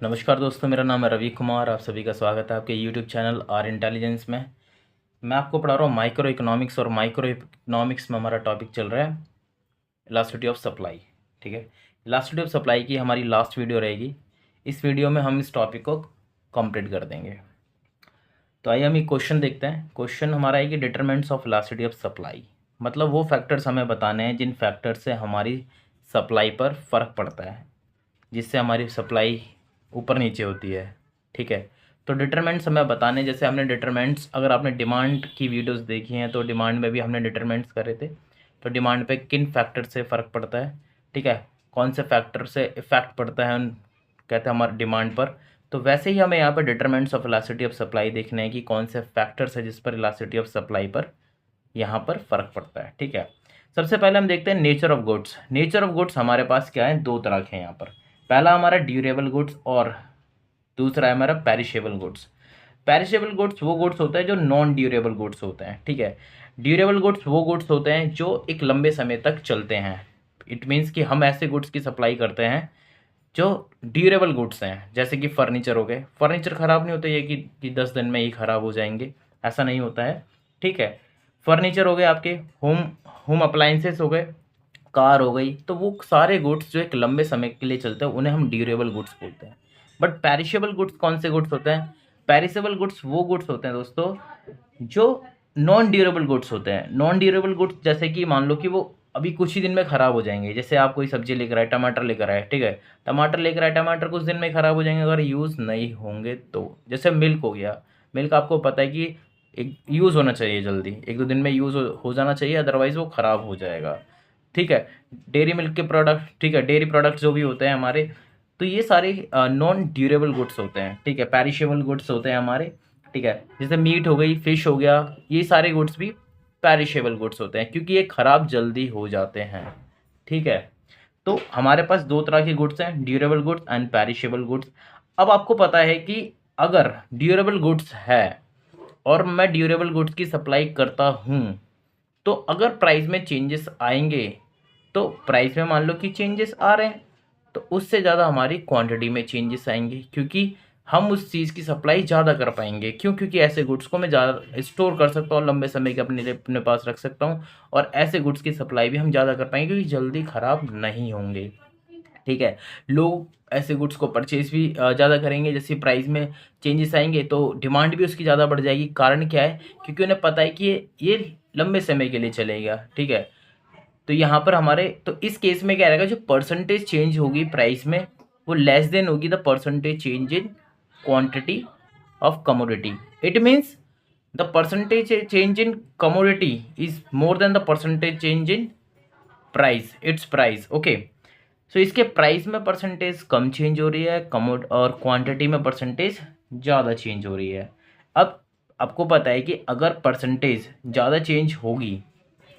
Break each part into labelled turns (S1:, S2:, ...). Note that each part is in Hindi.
S1: नमस्कार दोस्तों, मेरा नाम है रवि कुमार। आप सभी का स्वागत है आपके यूट्यूब चैनल आर इंटेलिजेंस में। मैं आपको पढ़ा रहा हूँ माइक्रो इकोनॉमिक्स, और माइक्रो इकोनॉमिक्स में हमारा टॉपिक चल रहा है इलास्टिसिटी ऑफ सप्लाई। ठीक है, इलास्टिसिटी ऑफ सप्लाई की हमारी लास्ट वीडियो रहेगी। इस वीडियो में हम इस टॉपिक को कंप्लीट कर देंगे। तो आइए हम एक क्वेश्चन देखते हैं। क्वेश्चन हमारा है कि determinants of elasticity of supply, मतलब वो फैक्टर्स हमें बताने हैं जिन फैक्टर से हमारी सप्लाई पर फ़र्क पड़ता है, जिससे हमारी सप्लाई ऊपर नीचे होती है। ठीक है, तो डिटरमिनेंट्स हमें बताने, जैसे हमने डिटरमिनेंट्स, अगर आपने डिमांड की वीडियोस देखी हैं तो डिमांड में भी हमने डिटरमिनेंट्स करे थे। तो डिमांड पे किन फैक्टर से फ़र्क पड़ता है, ठीक है, कौन से फैक्टर से इफेक्ट पड़ता है कहते हैं हमारे डिमांड पर। तो वैसे ही हमें यहाँ पर determinants of elasticity of supply देखने हैं कि कौन से फैक्टर्स है जिस पर इलास्टिसिटी ऑफ सप्लाई पर यहाँ पर फ़र्क पड़ता है। ठीक है, सबसे पहले हम देखते हैं nature of goods. Nature of goods हमारे पास क्या है, दो तरह के हैं यहाँ पर। पहला हमारा ड्यूरेबल गुड्स और दूसरा है हमारा पेरिशेबल गुड्स। पेरिशेबल गुड्स वो गुड्स होते हैं जो नॉन ड्यूरेबल गुड्स होते हैं। ठीक है, ड्यूरेबल गुड्स वो गुड्स होते हैं जो एक लंबे समय तक चलते हैं। इट मीन्स कि हम ऐसे गुड्स की सप्लाई करते हैं जो ड्यूरेबल गुड्स हैं, जैसे कि फर्नीचर हो गए। फर्नीचर ख़राब नहीं होते ये कि 10 दिन में ही ख़राब हो जाएंगे, ऐसा नहीं होता है। ठीक है, फर्नीचर हो गए, आपके होम होम अप्लाइंसेस हो गए, कार हो गई, तो वो सारे गुड्स जो एक लंबे समय के लिए चलते हैं उन्हें हम ड्यूरेबल गुड्स बोलते हैं। बट पेरिशेबल गुड्स कौन से गुड्स होते हैं? पेरिशेबल गुड्स वो गुड्स होते हैं दोस्तों जो नॉन ड्यूरेबल गुड्स होते हैं। नॉन ड्यूरेबल गुड्स जैसे कि मान लो कि वो अभी कुछ ही दिन में ख़राब हो जाएंगे। जैसे आप कोई सब्जी लेकर आए, टमाटर लेकर आए, ठीक है, टमाटर लेकर आए, टमाटर कुछ दिन में ख़राब हो जाएंगे अगर यूज़ नहीं होंगे तो। जैसे मिल्क हो गया, मिल्क आपको पता है कि एक यूज़ होना चाहिए जल्दी, 1-2 दिन में यूज़ हो जाना चाहिए, अदरवाइज़ वो ख़राब हो जाएगा। ठीक है, डेयरी मिल्क के प्रोडक्ट, ठीक है, डेयरी प्रोडक्ट्स जो भी होते हैं हमारे, तो ये सारे नॉन ड्यूरेबल गुड्स होते हैं। ठीक है, पेरिशेबल गुड्स होते हैं हमारे। ठीक है, जैसे मीट हो गई, फिश हो गया, ये सारे गुड्स भी पेरिशेबल गुड्स होते हैं क्योंकि ये ख़राब जल्दी हो जाते हैं। ठीक है, तो हमारे पास दो तरह के गुड्स हैं, durable goods and perishable goods. अब आपको पता है कि अगर ड्यूरेबल गुड्स है और मैं ड्यूरेबल गुड्स की सप्लाई करता हूँ, तो अगर प्राइस में चेंजेस आएंगे, तो प्राइस में मान लो कि चेंजेस आ रहे हैं, तो उससे ज़्यादा हमारी क्वांटिटी में चेंजेस आएंगे, क्योंकि हम उस चीज़ की सप्लाई ज़्यादा कर पाएंगे। क्यों? क्योंकि ऐसे गुड्स को मैं ज़्यादा स्टोर कर सकता हूँ, लंबे समय के अपने पास रख सकता हूँ, और ऐसे गुड्स की सप्लाई भी हम ज़्यादा कर पाएंगे क्योंकि जल्दी ख़राब नहीं होंगे। ठीक है, लोग ऐसे गुड्स को परचेज भी ज़्यादा करेंगे। जैसे प्राइस में चेंजेस आएंगे तो डिमांड भी उसकी ज़्यादा बढ़ जाएगी। कारण क्या है? क्योंकि उन्हें पता है कि ये लंबे समय के लिए चलेगा। ठीक है, तो यहाँ पर हमारे, तो इस केस में क्या रहेगा, जो परसेंटेज चेंज होगी प्राइस में वो लेस देन होगी the percentage change in quantity of commodity. It means the percentage change in commodity is more than the percentage change in price, its price. Okay, so इसके प्राइस में परसेंटेज कम चेंज हो रही है, कमोड और क्वांटिटी में परसेंटेज ज़्यादा चेंज हो रही है। अब आपको पता है कि अगर परसेंटेज ज़्यादा चेंज होगी,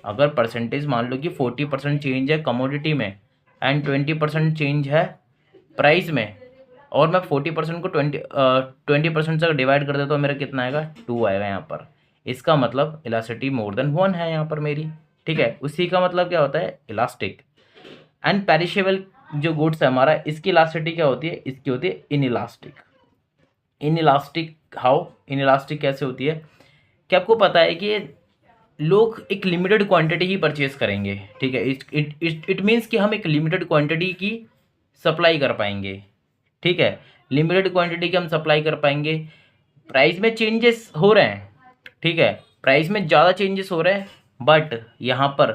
S1: अगर परसेंटेज मान लो कि 40% चेंज है कमोडिटी में एंड 20% चेंज है प्राइस में, और मैं 40% को 20% से डिवाइड कर देता हूँ, मेरा कितना आएगा? 2 आएगा यहाँ पर। इसका मतलब इलास्टिसिटी मोर देन 1 है यहाँ पर मेरी। ठीक है, उसी का मतलब क्या होता है? इलास्टिक। एंड पेरिशेबल जो गुड्स है हमारा, इसकी इलास्टिसिटी क्या होती है? इसकी होती है इनइलास्टिक। Inelastic how? इनइलास्टिक कैसे होती है? क्या आपको पता है कि लोग एक लिमिटेड क्वांटिटी ही परचेज करेंगे। ठीक है, इट मीन्स कि हम एक लिमिटेड क्वांटिटी की सप्लाई कर पाएंगे। ठीक है, लिमिटेड क्वांटिटी की हम सप्लाई कर पाएंगे। प्राइस में चेंजेस हो रहे हैं, ठीक है, प्राइस में ज़्यादा चेंजेस हो रहे हैं, बट यहाँ पर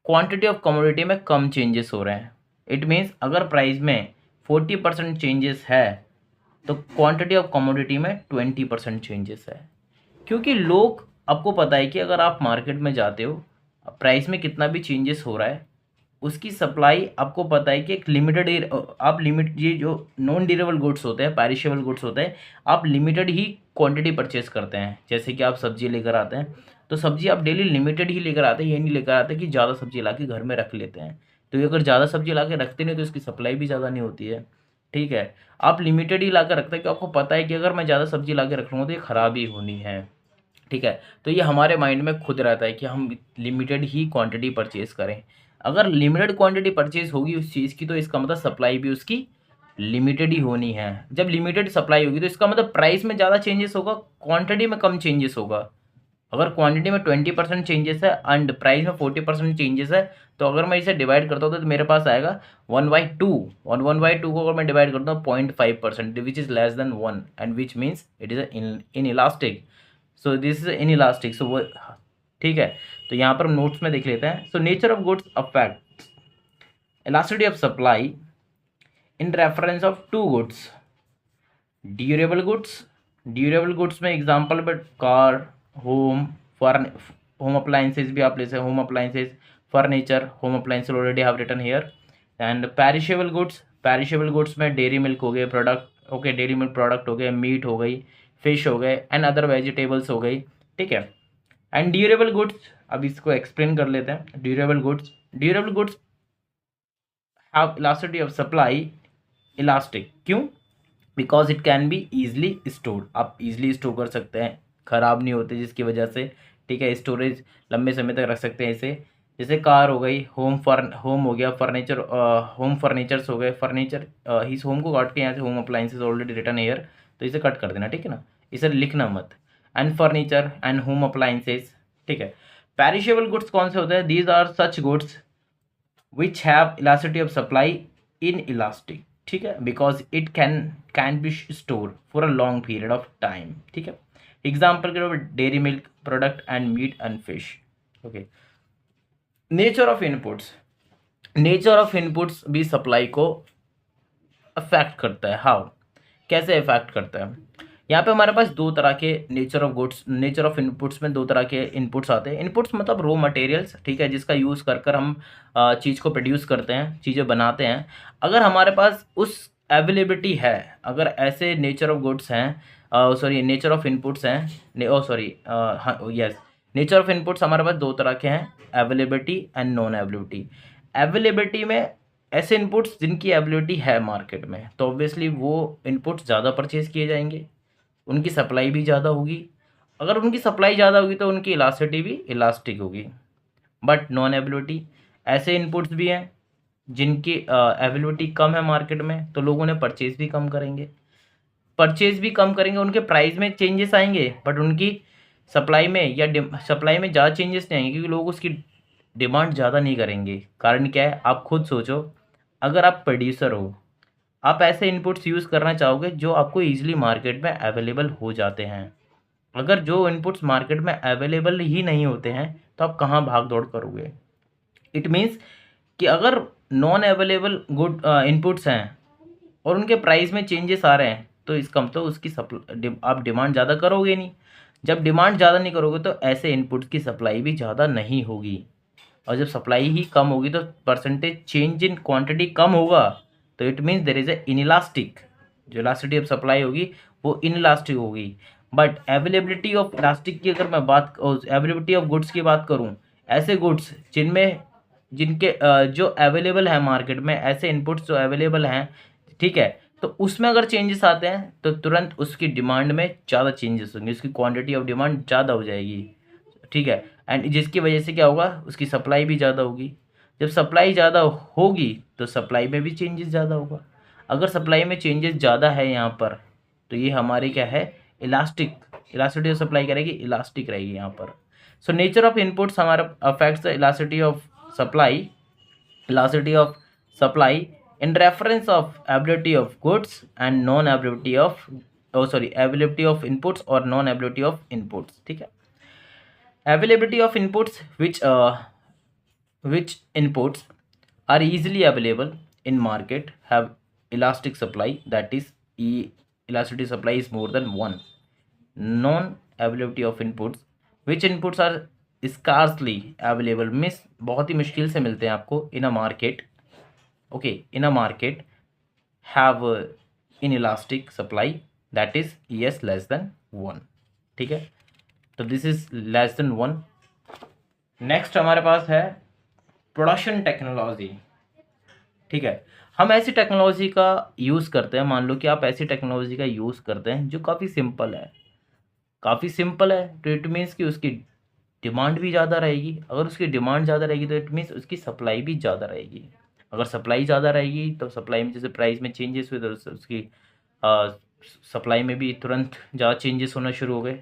S1: क्वांटिटी ऑफ कमोडिटी में कम चेंजेस हो रहे हैं। इट मीन्स अगर प्राइस में 40% चेंजेस है तो क्वांटिटी ऑफ कमोडिटी में 20% चेंजेस है। क्योंकि लोग, आपको पता है कि अगर आप मार्केट में जाते हो, प्राइस में कितना भी चेंजेस हो रहा है, उसकी सप्लाई आपको पता है कि एक लिमिटेड, आप लिमिट, ये जो नॉन ड्यूरेबल गुड्स होते हैं, पेरिशेबल गुड्स होते हैं, आप लिमिटेड ही क्वांटिटी परचेज करते हैं। जैसे कि आप सब्जी लेकर आते हैं, तो सब्जी आप डेली लिमिटेड ही लेकर आते हैं, ये नहीं लेकर आते कि ज़्यादा सब्जी ला के घर में रख लेते हैं। तो ये अगर ज़्यादा सब्जी ला के रखते नहीं तो इसकी सप्लाई भी ज़्यादा नहीं होती है। ठीक है, आप लिमिटेड ही ला कर रखते हैं कि आपको पता है कि अगर मैं ज़्यादा सब्जी ला के रख लूँगा तो ये ख़राब ही होनी है। ठीक है, तो ये हमारे माइंड में खुद रहता है कि हम लिमिटेड ही क्वांटिटी परचेज़ करें। अगर लिमिटेड क्वांटिटी परचेज़ होगी उस चीज़ की, तो इसका मतलब सप्लाई भी उसकी लिमिटेड ही होनी है। जब लिमिटेड सप्लाई होगी तो इसका मतलब प्राइस में ज़्यादा चेंजेस होगा, क्वांटिटी में कम चेंजेस होगा। अगर क्वांटिटी में 20% चेंजेस है एंड प्राइस में 40% चेंजेस है, तो अगर मैं इसे डिवाइड करता हूँ तो मेरे पास आएगा 1/2, और 1/2 को अगर मैं डिवाइड करता हूँ 0.5%, which is less than 1, and which means it is inelastic. So this is inelastic. So वो ठीक है, तो यहाँ पर हम नोट्स में देख लेते हैं। So nature of goods affect elasticity of supply in reference of two goods. Durable goods में एग्जांपल बट कार, होम, फॉरन, होम अप्लायंसेज भी आप ले सकते हैं, home appliances, furniture, home appliances already have written here. And perishable goods में डेयरी मिल्क हो गए product, okay, dairy milk product हो गए, मीट हो गई, फिश हो गए, एंड अदर वेजिटेबल्स हो गई, ठीक है। एंड ड्यूरेबल गुड्स, अब इसको एक्सप्लेन कर लेते हैं। Durable goods have elasticity of supply, elastic, क्यों? Because it can be easily store, आप इजीली स्टोर कर सकते हैं, ख़राब नहीं होते जिसकी वजह से, ठीक है, स्टोरेज लंबे समय तक रख सकते हैं इसे। जैसे कार हो गई, होम हो गया, फर्नीचर, होम फर्नीचर्स हो गए, फर्नीचर, इस होम को काट के यहाँ से home appliances already return here, तो इसे कट कर देना, ठीक है ना, इसे लिखना मत। And furniture and home appliances, ठीक है। पेरिशेबल गुड्स कौन से होते हैं? These are such goods which have elasticity of supply inelastic, ठीक है, because it can be store for a long period of time, ठीक है। एग्जाम्पल के तौर पर dairy milk product and meat and fish, okay. Nature of inputs भी सप्लाई को अफेक्ट करता है। हाउ, कैसे अफेक्ट करता है? यहाँ पे हमारे पास दो तरह के नेचर ऑफ इनपुट्स में दो तरह के इनपुट्स आते हैं। इनपुट्स मतलब रॉ मटेरियल्स, ठीक है, जिसका यूज़ कर हम चीज़ को प्रोड्यूस करते हैं, चीज़ें बनाते हैं। अगर हमारे पास उस अवेलेबिलिटी है, अगर ऐसे नेचर ऑफ गुड्स हैं, सॉरी नेचर ऑफ इनपुट्स हैं, यस, नेचर ऑफ इनपुट्स हमारे पास दो तरह के हैं, availability and non availability. Availability में ऐसे इनपुट्स जिनकी अवेलेबिलिटी है मार्केट में, तो ऑब्वियसली वो इनपुट्स ज़्यादा परचेज किए जाएंगे, उनकी सप्लाई भी ज़्यादा होगी। अगर उनकी सप्लाई ज़्यादा होगी तो उनकी इलास्टिसिटी भी इलास्टिक होगी। बट नॉन अवेलेबिलिटी, ऐसे इनपुट्स भी हैं जिनकी अवेलेबिलिटी कम है मार्केट में, तो लोग उन्हें परचेज भी कम करेंगे, उनके प्राइस में चेंजेस आएंगे, बट उनकी सप्लाई में सप्लाई में ज़्यादा चेंजेस नहीं आएंगे, क्योंकि लोग उसकी डिमांड ज़्यादा नहीं करेंगे। कारण क्या है? आप खुद सोचो, अगर आप प्रोड्यूसर हो, आप ऐसे इनपुट्स यूज़ करना चाहोगे जो आपको ईजिली मार्केट में अवेलेबल हो जाते हैं। अगर जो इनपुट्स मार्केट में अवेलेबल ही नहीं होते हैं तो आप कहाँ भाग दौड़ करोगे? इट मीन्स कि अगर नॉन अवेलेबल गुड इनपुट्स हैं और उनके प्राइस में चेंजेस आ रहे हैं, तो इसका मतलब उसकी आप डिमांड ज़्यादा करोगे नहीं। जब डिमांड ज़्यादा नहीं करोगे तो ऐसे इनपुट्स की सप्लाई भी ज़्यादा नहीं होगी, और जब सप्लाई ही कम होगी तो परसेंटेज चेंज इन क्वांटिटी कम होगा, तो it means there is a inelastic, जो इलास्टिसिटी ऑफ सप्लाई होगी वो इनइलास्टिक होगी। बट अवेलेबिलिटी ऑफ इलास्टिक की अगर मैं अवेलेबिलिटी ऑफ गुड्स की बात करूँ, ऐसे गुड्स जिनके जो अवेलेबल है मार्केट में, ऐसे इनपुट्स जो अवेलेबल हैं, ठीक है, तो उसमें अगर चेंजेस आते हैं तो तुरंत उसकी डिमांड में ज़्यादा चेंजेस होंगे, उसकी क्वांटिटी ऑफ डिमांड ज़्यादा हो जाएगी, ठीक है, एंड जिसकी वजह से क्या होगा, उसकी सप्लाई भी ज़्यादा होगी। जब सप्लाई ज़्यादा होगी तो सप्लाई में भी चेंजेस ज़्यादा होगा। अगर सप्लाई में चेंजेस ज़्यादा है यहाँ पर, तो ये हमारी क्या है, इलास्टिसिटी ऑफ सप्लाई करेगी, इलास्टिक रहेगी यहाँ पर। सो नेचर ऑफ इनपुट्स हमारा affects the elasticity of supply in reference of availability of goods and non availability of availability of inputs or non availability of inputs, ठीक है। availability of inputs, which inputs are easily available in market have elastic supply, that is elasticity supply is more than 1. non availability of inputs, which inputs are scarcely available, means बहुत ही मुश्किल से मिलते हैं आपको in a market, okay, in a market have inelastic supply, that is yes less than 1, ठीक है, तो this is less than 1। Next हमारे पास है प्रोडक्शन टेक्नोलॉजी, ठीक है। हम ऐसी टेक्नोलॉजी का यूज़ करते हैं, मान लो कि आप ऐसी टेक्नोलॉजी का यूज़ करते हैं जो काफ़ी सिंपल है, तो इट मीन्स कि उसकी डिमांड भी ज़्यादा रहेगी। अगर उसकी डिमांड ज़्यादा रहेगी तो इट मीन्स उसकी सप्लाई भी ज़्यादा रहेगी। अगर सप्लाई ज़्यादा रहेगी तो सप्लाई में जैसे प्राइस में चेंजेस हुए तो उसकी सप्लाई में भी तुरंत ज़्यादा चेंजेस होना शुरू हो गए।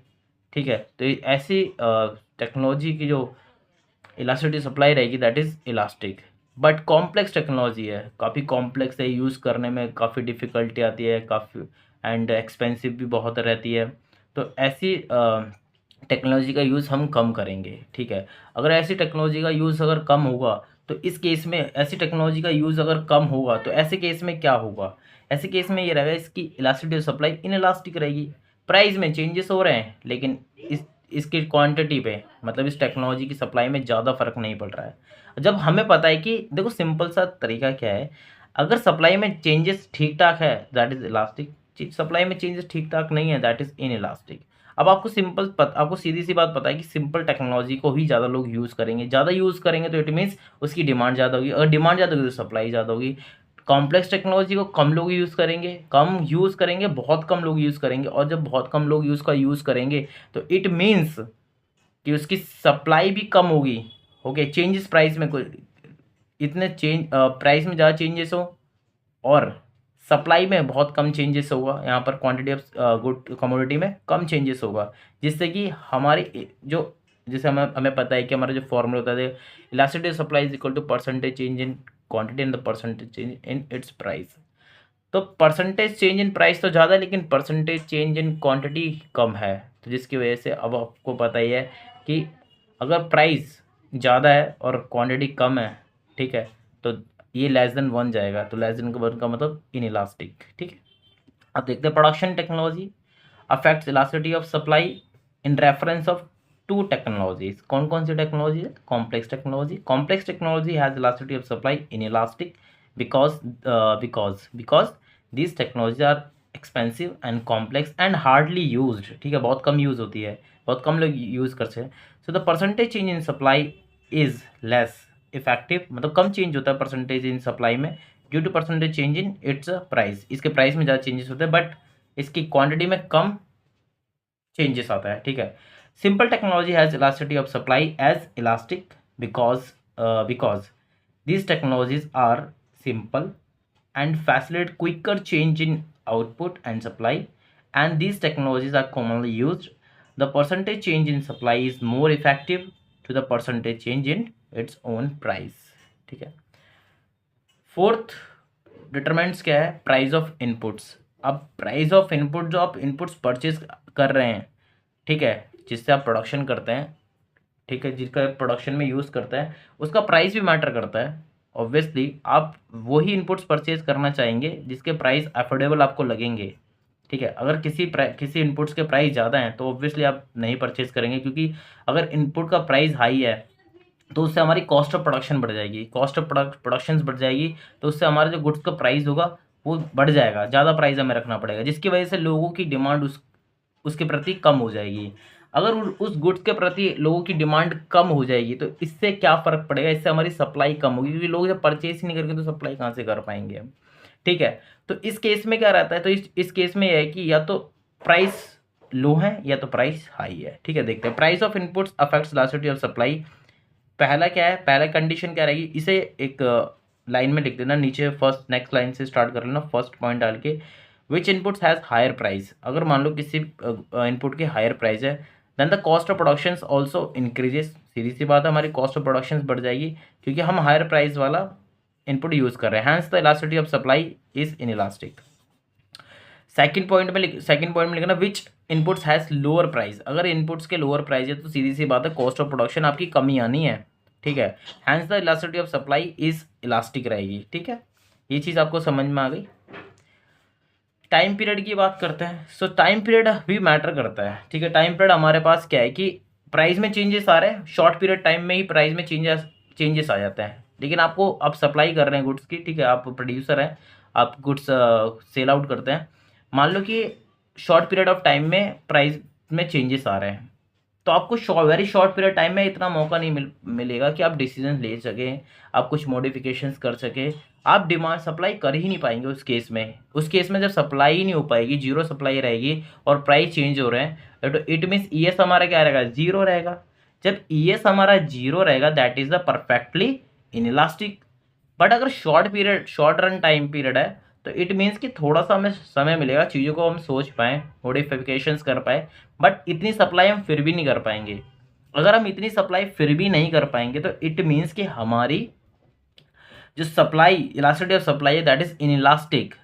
S1: ठीक है, तो ऐसी टेक्नोलॉजी की जो इलास्टिसिटी सप्लाई रहेगी that is elastic. But complex technology है, काफ़ी कॉम्प्लेक्स है, यूज़ करने में काफ़ी डिफ़िकल्टी आती है, काफ़ी एंड एक्सपेंसिव भी बहुत रहती है। तो ऐसी टेक्नोलॉजी का यूज़ हम कम करेंगे। ठीक है, अगर ऐसी टेक्नोलॉजी का यूज़ अगर कम होगा तो इस केस में ऐसी टेक्नोलॉजी का यूज़ अगर कम होगा तो ऐसे केस में क्या होगा, ऐसे केस में ये रहेगा इसकी इलास्टिसिटी सप्लाई इनइलास्टिक रहेगी। प्राइस में चेंजेस हो रहे हैं लेकिन इसकी क्वांटिटी पे मतलब इस टेक्नोलॉजी की सप्लाई में ज़्यादा फर्क नहीं पड़ रहा है। जब हमें पता है कि देखो सिंपल सा तरीका क्या है, अगर सप्लाई में चेंजेस ठीक ठाक है दैट इज़ इलास्टिक, सप्लाई में चेंजेस ठीक ठाक नहीं है दैट इज़ इन इलास्टिक। अब आपको सीधी सी बात पता है कि सिंपल टेक्नोलॉजी को ही ज़्यादा लोग यूज़ करेंगे, ज़्यादा यूज़ करेंगे तो इट मीन्स उसकी डिमांड ज़्यादा होगी, अगर डिमांड ज़्यादा होगी तो सप्लाई ज़्यादा होगी। कॉम्प्लेक्स टेक्नोलॉजी को कम लोग यूज़ करेंगे, बहुत कम लोग यूज़ करेंगे, और जब बहुत कम लोग यूज़ करेंगे तो इट मीन्स कि उसकी सप्लाई भी कम होगी। ओके, चेंजेस प्राइस में कोई इतने प्राइस में ज़्यादा चेंजेस हो और सप्लाई में बहुत कम चेंजेस होगा, यहाँ पर क्वांटिटी ऑफ गुड कमोडिटी में कम चेंजेस होगा, जिससे कि हमारी जो जैसे हमें पता है कि हमारा जो फॉर्मूला होता है elasticity supply is equal to percentage change in quantity and the percentage change in its price. तो परसेंटेज चेंज इन प्राइस तो ज़्यादा है लेकिन परसेंटेज चेंज इन क्वांटिटी कम है, तो जिसकी वजह से अब आपको पता ही है कि अगर प्राइस ज़्यादा है और क्वांटिटी कम है, ठीक है, तो ये लेस देन 1 जाएगा, तो लेस देन 1 का मतलब इन इलास्टिक। ठीक है, अब देखते हैं production technology affects elasticity of supply in reference of two technologies. कौन कौन सी टेक्नोलॉजी है? Complex technology has elasticity of supply inelastic because these technologies are expensive and complex and hardly used। ठीक है, बहुत कम यूज़ होती है, बहुत कम लोग यूज़ करते हैं। So the percentage change in supply is less effective, मतलब कम चेंज होता है परसेंटेज इन सप्लाई में due to percentage change in its price. इसके प्राइस में ज़्यादा चेंजेस होते हैं बट इसकी क्वांटिटी में कम चेंजेस आता है। ठीक है, simple technology has elasticity of supply as elastic because these technologies are simple and facilitate quicker change in output and supply, and these technologies are commonly used. The percentage change in supply is more effective to the percentage change in its own price। ठीक है, फोर्थ डिटरमिनेंट्स क्या है? Price of inputs. अब प्राइस ऑफ इनपुट, जो आप इनपुट्स परचेज कर रहे हैं, ठीक है, जिससे आप प्रोडक्शन करते हैं, ठीक है, जिसका प्रोडक्शन में यूज़ करता है, उसका प्राइस भी मैटर करता है। ऑब्वियसली आप वही इनपुट्स परचेज करना चाहेंगे जिसके प्राइस अफोर्डेबल आपको लगेंगे। ठीक है, अगर किसी इनपुट्स के प्राइस ज़्यादा हैं तो ऑब्वियसली आप नहीं परचेज करेंगे, क्योंकि अगर इनपुट का प्राइस हाई है तो उससे हमारी कॉस्ट ऑफ प्रोडक्शन बढ़ जाएगी, कॉस्ट ऑफ प्रोडक्शन बढ़ जाएगी, तो उससे हमारा जो गुड्स का प्राइस होगा वो बढ़ जाएगा, ज़्यादा प्राइस हमें रखना पड़ेगा, जिसकी वजह से लोगों की डिमांड उसके प्रति कम हो जाएगी। अगर उस गुड्स के प्रति लोगों की डिमांड कम हो जाएगी तो इससे क्या फ़र्क पड़ेगा? इससे हमारी सप्लाई कम होगी, क्योंकि लोग जब परचेज ही नहीं करेंगे तो सप्लाई कहाँ से कर पाएंगे हम। ठीक है, तो इस केस में क्या रहता है? तो इस केस में यह है कि या तो प्राइस लो है या तो प्राइस हाई है। ठीक है, देखते हैं price of inputs affects elasticity of supply. पहला क्या है? पहला कंडीशन क्या रहेगी? इसे एक लाइन में लिख देना, नीचे फर्स्ट नेक्स्ट लाइन से स्टार्ट कर लेना, फर्स्ट पॉइंट डाल के, which inputs has higher price. अगर मान लो किसी इनपुट की हायर प्राइस है then the cost of production also increases. सीधी सी बात है, हमारी कॉस्ट ऑफ प्रोडक्शन बढ़ जाएगी क्योंकि हम हायर प्राइस वाला इनपुट यूज़ कर रहे हैं, hence the elasticity of supply is inelastic. Second point में लिखना which inputs has lower price. अगर इनपुट्स के लोअर प्राइस है तो सीधी सी बात है कॉस्ट ऑफ प्रोडक्शन आपकी कमी आनी है। ठीक है, hence the elasticity of supply is elastic रहेगी। ठीक है, ये चीज़ आपको समझ में आ गई। टाइम पीरियड की बात करते हैं। सो टाइम पीरियड भी मैटर करता है। ठीक है, टाइम पीरियड हमारे पास क्या है कि प्राइस में चेंजेस आ रहे हैं, शॉर्ट पीरियड टाइम में ही प्राइस में चेंजेस आ जाते हैं, लेकिन आपको आप सप्लाई कर रहे हैं गुड्स की, ठीक है, आप प्रोड्यूसर हैं, आप गुड्स सेल आउट करते हैं, मान लो कि शॉर्ट पीरियड ऑफ टाइम में प्राइस में चेंजेस आ रहे हैं, तो आपको वेरी शॉर्ट पीरियड टाइम में इतना मौका नहीं मिलेगा कि आप डिसीजन ले सकें, आप कुछ मॉडिफिकेशंस कर सकें, आप डिमांड सप्लाई कर ही नहीं पाएंगे उस केस में जब सप्लाई ही नहीं हो पाएगी, जीरो सप्लाई रहेगी और प्राइस चेंज हो रहे हैं, तो इट मीन्स ईएस हमारा क्या रहेगा? जीरो रहेगा। जब ईएस हमारा जीरो रहेगा that is the perfectly inelastic. But अगर शॉर्ट रन टाइम पीरियड है तो इट मीन्स कि थोड़ा सा हमें समय मिलेगा, चीज़ों को हम सोच पाएँ, मॉडिफिकेशंस कर पाए, बट इतनी सप्लाई हम फिर भी नहीं कर पाएंगे। अगर हम इतनी सप्लाई फिर भी नहीं कर पाएंगे तो इट मीन्स कि हमारी जो सप्लाई, इलास्टिसिटी ऑफ सप्लाई है that is in elastic.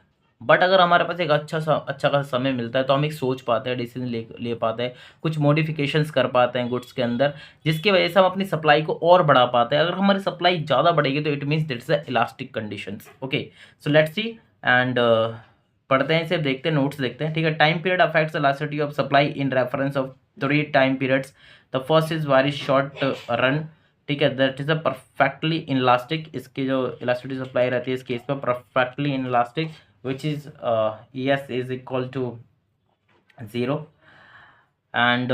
S1: But अगर हमारे पास एक अच्छा खासा समय मिलता है तो हम एक सोच पाते हैं, डिसीजन ले पाते हैं, कुछ मॉडिफिकेशंस कर पाते हैं गुड्स के अंदर, जिसकी वजह से हम अपनी सप्लाई को और बढ़ा पाते हैं। अगर हमारी सप्लाई ज़्यादा बढ़ेगी तो it means that's the elastic conditions. Okay, so let's C and पढ़ते हैं इसे, देखते हैं, नोट्स देखते हैं। ठीक है, time period affects elasticity of supply in reference of 3 time periods. The first is very short run. ठीक है, that is a perfectly inelastic. इसकी जो इलास्टिसिटी सप्लाई रहती है इस केस में perfectly inelastic, which is ES is equal to 0 and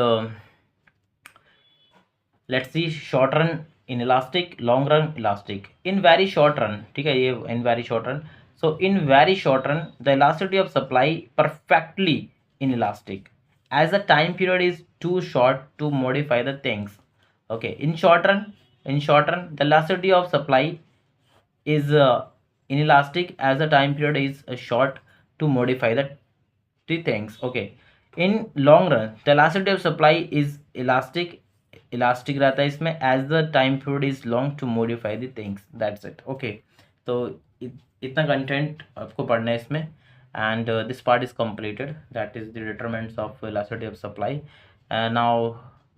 S1: let's see short run inelastic, long run elastic. In very short run, ठीक है, ये in very short run, so in very short run the elasticity of supply perfectly inelastic as the time period is too short to modify the things. Okay, in short run the elasticity of supply is inelastic as the time period is short to modify the things. Okay, in long run the elasticity of supply is elastic रहता है इसमें as the time period is long to modify the things. That's it. Okay, तो इतना कंटेंट आपको पढ़ना है इसमें and this part is completed. That is the determinants of elasticity of supply. And now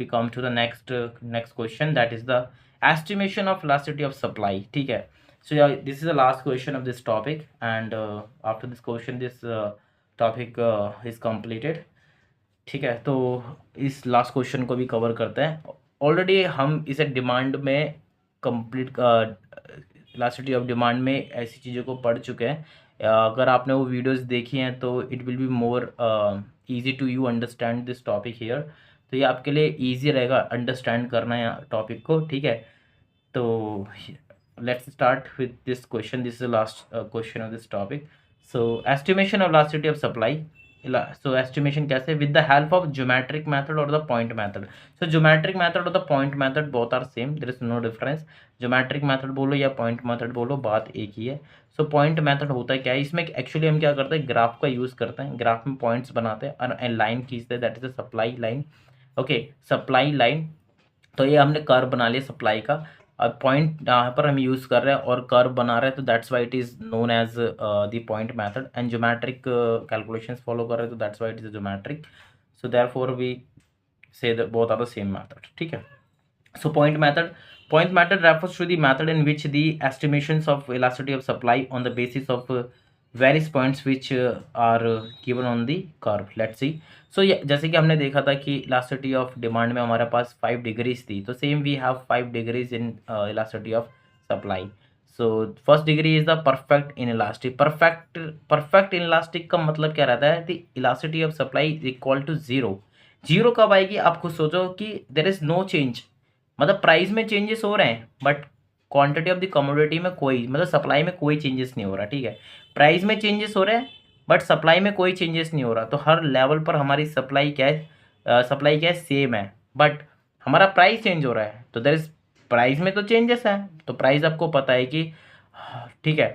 S1: we come to the next question, that is the estimation of elasticity of supply. ठीक है, so yeah, this is the last question of this topic and after this question this topic is completed. ठीक है, तो इस लास्ट क्वेश्चन को भी कवर करते हैं। ऑलरेडी हम इसे डिमांड में कंप्लीट, इलास्टिसिटी ऑफ डिमांड में ऐसी चीज़ों को पढ़ चुके हैं। अगर आपने वो वीडियोस देखी हैं तो it will be more easy to you understand this topic here. तो ये आपके लिए ईजी रहेगा अंडरस्टैंड करना है टॉपिक को। ठीक है, तो let's start with this question. This is the last question of this topic. So estimation of elasticity of supply. So estimation कैसे, with the help of geometric method or the point method. So geometric method or the point method both are same, there is no difference. geometric method बोलो या point method बोलो, बात एक ही है। So point method होता है क्या है, इसमें एक्चुअली हम क्या करते हैं, ग्राफ का यूज़ करते हैं, ग्राफ में पॉइंट्स बनाते हैं और लाइन खींचते हैं, that is a supply line. Okay, supply line, तो ये हमने कर्व बना लिया सप्लाई का। अब पॉइंट यहाँ पर हम यूज़ कर रहे हैं और कर्व बना रहे हैं, तो that's why it is known as the point method. And geometric calculations follow कर रहे हैं, तो that's why it is geometric. So therefore we say both are the same method. ठीक है, so point method refers to the method in which the estimations of elasticity of supply on the basis of various points which are given on the curve. Let's see. So जैसे कि हमने देखा था कि इलास्टिसिटी ऑफ डिमांड में हमारे पास 5 डिग्रीज थी, तो same we have 5 degrees in elasticity of supply. So first degree is the perfect inelastic. Perfect inelastic का मतलब क्या रहता है, the elasticity of supply is equal to zero. Zero कब आएगी, आप खुद सोचो कि देयर इज नो चेंज, मतलब प्राइस में चेंजेस हो रहे हैं but quantity of the commodity में कोई, मतलब सप्लाई में कोई चेंजेस नहीं हो रहा। ठीक है, प्राइस में चेंजेस हो रहे हैं बट सप्लाई में कोई चेंजेस नहीं हो रहा। तो हर लेवल पर हमारी सप्लाई क्या है, सेम है, बट हमारा प्राइस चेंज हो रहा है। तो देयर इज, प्राइस में तो चेंजेस है, तो प्राइस आपको पता है कि, ठीक है,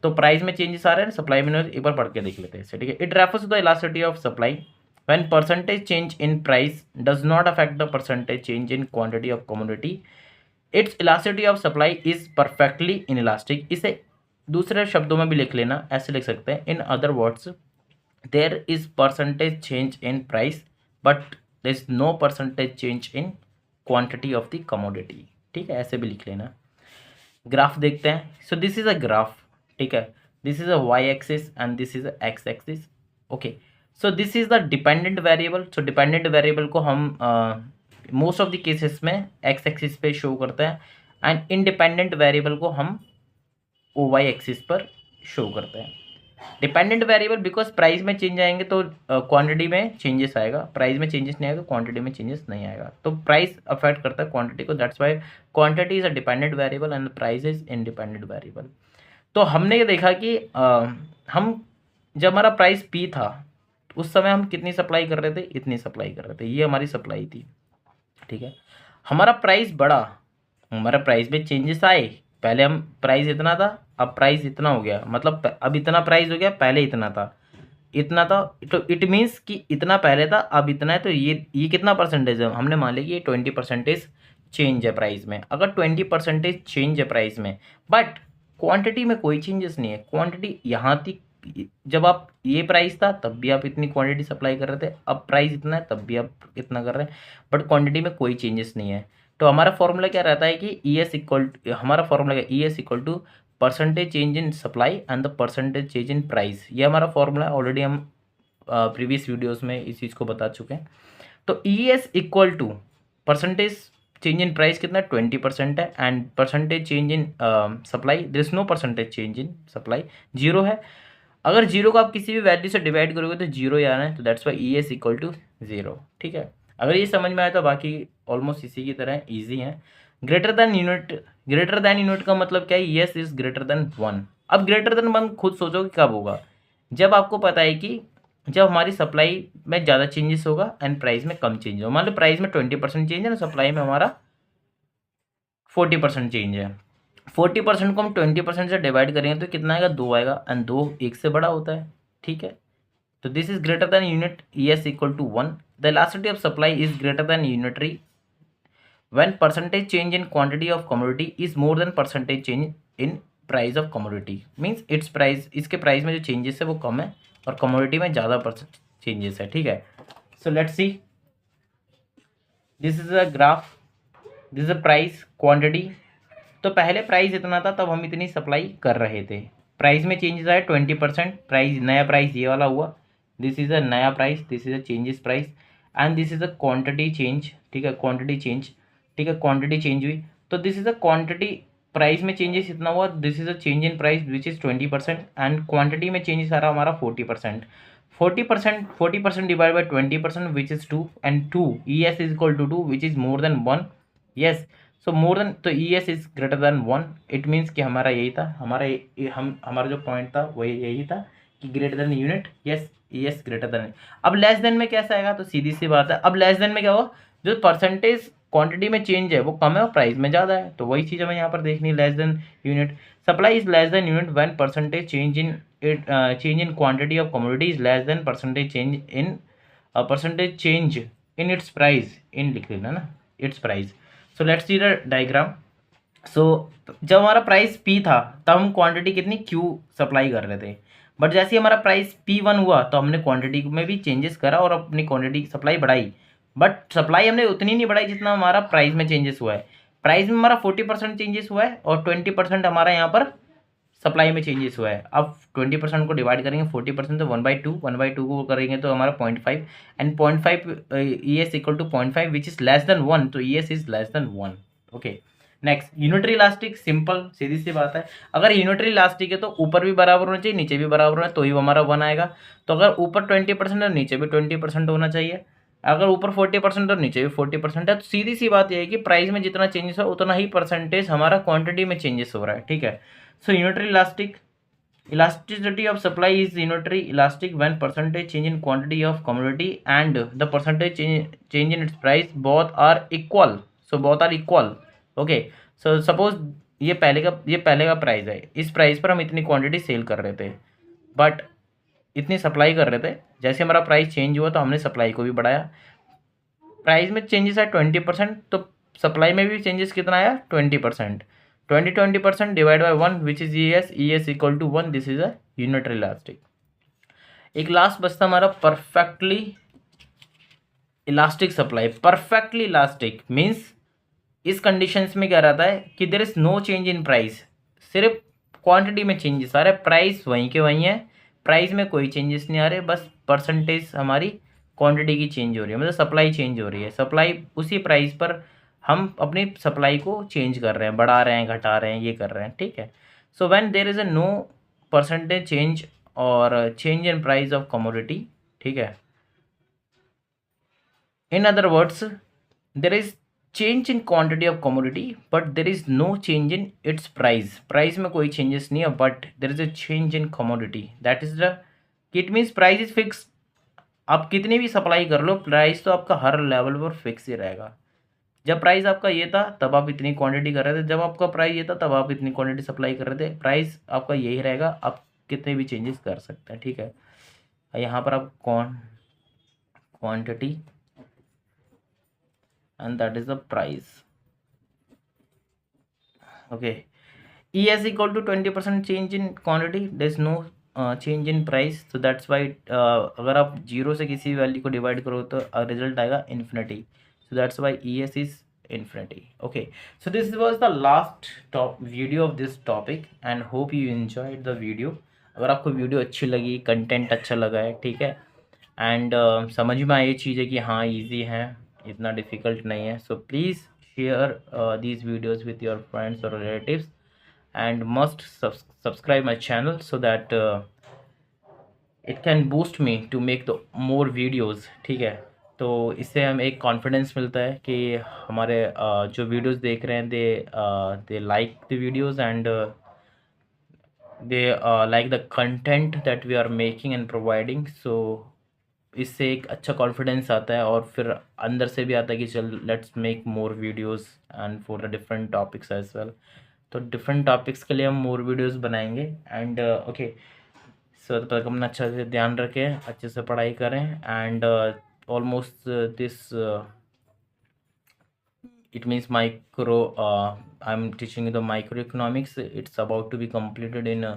S1: तो प्राइस में चेंजेस आ रहे हैं, सप्लाई में एक बार पढ़ के देख लेते हैं इसे। ठीक है, it refers to the elasticity of supply when percentage change in price does not affect the percentage change in quantity of commodity, its elasticity of supply is perfectly inelastic. इसे दूसरे शब्दों में भी लिख लेना, ऐसे लिख सकते हैं, in other words there is percentage change in price but there is no percentage change in quantity of the commodity. ठीक है, ऐसे भी लिख लेना। ग्राफ देखते हैं। So this is a graph, ठीक है, this is a Y axis and this is a X axis. Okay, so this is the dependent variable. So dependent variable को हम मोस्ट ऑफ द केसेस में एक्स एक्सिस पे शो करते हैं एंड इंडिपेंडेंट वेरिएबल को हम ओ वाई एक्सिस पर शो करते हैं। डिपेंडेंट वेरिएबल बिकॉज प्राइस में चेंज आएंगे तो क्वांटिटी में चेंजेस आएगा, प्राइस में चेंजेस नहीं आएगा तो क्वांटिटी में चेंजेस नहीं आएगा। तो प्राइस अफेक्ट करता है क्वांटिटी को, that's why quantity is a dependent variable and price is independent variable. तो हमने ये देखा कि हम जब हमारा प्राइस पी था उस समय हम कितनी सप्लाई कर रहे थे, इतनी सप्लाई कर रहे थे, ये हमारी सप्लाई थी। ठीक है, हमारा प्राइस बढ़ा, हमारा प्राइस में चेंजेस आए, पहले हम प्राइस इतना था, अब प्राइस इतना हो गया, मतलब अब इतना प्राइस हो गया, पहले इतना था, इतना था, तो इट मीन्स कि इतना पहले था अब इतना है, तो ये कितना परसेंटेज है, हमने मान लिया कि ये 20% चेंज है प्राइस में। अगर 20% चेंज है प्राइस में बट क्वांटिटी में कोई चेंजेस नहीं है, क्वांटिटी यहाँ थी, जब आप ये प्राइस था तब भी आप इतनी क्वांटिटी सप्लाई कर रहे थे, अब प्राइस इतना है तब भी आप इतना कर रहे हैं, बट क्वांटिटी में कोई चेंजेस नहीं है। तो हमारा फॉर्मूला क्या रहता है कि ई एस इक्वल, हमारा फॉर्मूला क्या, E S equal to percentage change in supply and the percentage change in price. ये हमारा फॉर्मूला है, ऑलरेडी हम प्रीवियस वीडियोस में इस चीज़ को बता चुके हैं। तो E S equal to percentage change in price कितना 20% है, and percentage change in supply, there is no percentage change in supply, zero है। अगर जीरो को आप किसी भी वैल्यू से डिवाइड करोगे तो जीरो ही आना है, तो that's why E S equal to zero. ठीक है, अगर ये समझ में आया तो बाकी ऑलमोस्ट इसी की तरह ईजी है। Greater than unit, greater than unit का मतलब क्या है, yes is greater than one. अब ग्रेटर देन वन खुद सोचो कि कब होगा, जब आपको पता है कि जब हमारी सप्लाई में ज़्यादा चेंजेस होगा एंड प्राइस में कम चेंज होगा। मान लो प्राइस में 20% चेंज है ना, सप्लाई में हमारा 40% चेंज है, 40% को हम 20% से डिवाइड करेंगे तो कितना आएगा, दो आएगा, एंड दो एक से बड़ा होता है। ठीक है, तो this is greater than unit, S equal to one. The elasticity of supply is greater than unitary when percentage change in quantity of commodity is more than percentage change in price of commodity, means its price, इसके प्राइस में जो चेंजेस है वो कम है और कमोडिटी में ज़्यादा चेंजेस है। ठीक है, सो let's C, this is a graph, this is a price quantity. तो पहले प्राइस इतना था तब हम इतनी सप्लाई कर रहे थे, प्राइस में चेंजेस आए 20%, प्राइस नया प्राइस ये वाला हुआ, दिस इज अ नया price, this is a changes price, and this is a quantity change. ठीक है, क्वांटिटी चेंज, ठीक है, क्वांटिटी चेंज हुई, तो this is a quantity, price में चेंजेस इतना हुआ, this is a change in price which is 20%, and quantity में चेंजेस आ रहा हमारा 40%, 40% divide by 20% which is two, and two E S is equal to two which is more than one. Yes, so more than, तो E S is greater than one, it means कि हमारा यही था, हमारा जो पॉइंट था वही यही था कि greater than unit, yes E S greater than. अब लेस देन में कैसा आएगा, तो सीधी सी बात है, अब लेस देन में क्या हुआ, जो परसेंटेज क्वांटिटी में चेंज है वो कम है और प्राइस में ज़्यादा है, तो वही चीज़ हमें यहाँ पर देखनी, less than unit. Supply is less than unit when percentage change in it, change in quantity of commodity is less than percentage change in its price, in लिख लेना ना, its price. So let's see the diagram. So जब हमारा प्राइस पी था तब हम क्वांटिटी कितनी क्यू सप्लाई कर रहे थे, बट जैसे ही हमारा प्राइस P1 हुआ तो हमने क्वांटिटी में भी चेंजेस करा और अपनी क्वांटिटी सप्लाई बढ़ाई, बट सप्लाई हमने उतनी नहीं बढ़ाई जितना हमारा प्राइस में चेंजेस हुआ है। प्राइस में हमारा 40% चेंजेस हुआ है और 20% हमारा यहाँ पर सप्लाई में चेंजेस हुआ है। अब 20% को डिवाइड करेंगे 40% तो 1/2, 1/2 को करेंगे तो हमारा 0.5, and 0.5 E S equal to 0.5 which is less than 1, तो E S is less than 1। Okay, next unitary elastic, simple सीधी सी बात है, अगर यूनिटरी इलास्टिक है तो ऊपर भी बराबर होना चाहिए नीचे भी बराबर होना, तो ही हमारा 1 आएगा। तो अगर ऊपर 20% है नीचे भी 20% होना चाहिए, अगर ऊपर 40% और नीचे भी 40% है, तो सीधी सी बात यह है कि प्राइस में जितना चेंजेस हो उतना ही परसेंटेज हमारा क्वांटिटी में चेंजेस हो रहा है। ठीक है, so unitary elastic, elasticity of supply is unitary elastic when percentage change in quantity of commodity and the percentage change in its price both are equal, so both are equal. Okay, so suppose ये पहले का प्राइस है, इस प्राइस पर हम इतनी क्वांटिटी सेल कर रहे थे बट इतनी सप्लाई कर रहे थे, जैसे हमारा प्राइस चेंज हुआ तो हमने सप्लाई को भी बढ़ाया, प्राइस में चेंजेस है 20%, तो सप्लाई में भी चेंजेस कितना आया 20%, 20% divide by 1 which is E S equal to 1, this is a unitary elastic. एक लास्ट बचता हमारा perfectly elastic supply. Perfectly elastic means इस कंडीशंस में क्या रहता है कि there is no change in price, सिर्फ क्वांटिटी में चेंजेस आ रहे, प्राइस वहीं के वहीं है, प्राइस में कोई चेंजेस नहीं आ रहे, बस परसेंटेज हमारी क्वांटिटी की चेंज हो रही है, मतलब सप्लाई चेंज हो रही है, सप्लाई उसी प्राइस पर हम अपनी सप्लाई को चेंज कर रहे हैं, बढ़ा रहे हैं घटा रहे हैं, ये कर रहे हैं। ठीक है, so when there is a no percentage change और change in price of commodity, ठीक है, in other words there is change in quantity of commodity but there is no change in its price, price में कोई चेंजेस नहीं है but there is a change in commodity, that is the, it means price is fix, आप कितनी भी सप्लाई कर लो प्राइस तो आपका हर लेवल पर फिक्स ही रहेगा, जब प्राइस आपका ये था तब आप इतनी क्वांटिटी कर रहे थे, जब आपका प्राइस ये था तब आप इतनी क्वांटिटी सप्लाई कर रहे थे। प्राइस आपका यही रहेगा, आप कितने भी चेंजेस कर सकते हैं, ठीक है। यहाँ पर आप quantity and that is the price, okay. ES equal to 20% change in quantity, there is no change in price, so that's why अगर आप जीरो से किसी वैल्यू को डिवाइड करो तो रिजल्ट आएगा infinity, so that's why ES is infinity, okay। So this was the last video of this topic and hope you enjoyed the video। अगर आपको वीडियो अच्छी लगी, कंटेंट अच्छा लगा है, ठीक है, एंड समझ में आई ये चीज़ है कि हाँ ईजी है, इतना डिफ़िकल्ट नहीं है, so please share these videos with your friends or relatives and must subscribe my channel so that it can boost me to make the more videos, ठीक है। तो इससे हमें एक कॉन्फिडेंस मिलता है कि हमारे जो वीडियोस देख रहे हैं they like the videos and they like the content that we are making and providing. So इससे एक अच्छा कॉन्फिडेंस आता है और फिर अंदर से भी आता है कि चल let's make more videos and for the different topics as well. तो डिफरेंट टॉपिक्स के लिए हम मोर वीडियोस बनाएंगे एंड ओके। सो तब तक अपना अच्छा से ध्यान रखें, अच्छे से पढ़ाई करें and almost this it means micro I'm teaching you the microeconomics, it's about to be completed in a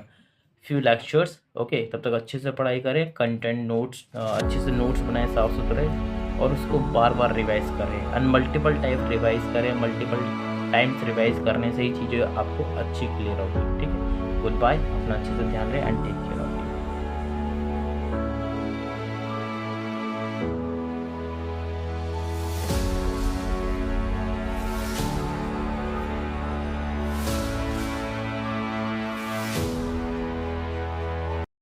S1: few lectures, okay। तब तक अच्छे से पढ़ाई करें, कंटेंट नोट्स अच्छे से नोट्स बनाएं साफ सुथरे और उसको बार बार रिवाइज करें एंड मल्टीपल टाइम रिवाइज करें, मल्टीपल टाइम्स रिवाइज करने से ही चीज़ें आपको अच्छी क्लियर होगी, ठीक है। गुड बाय, अपना अच्छे से ध्यान रहे एंड टेक केयर।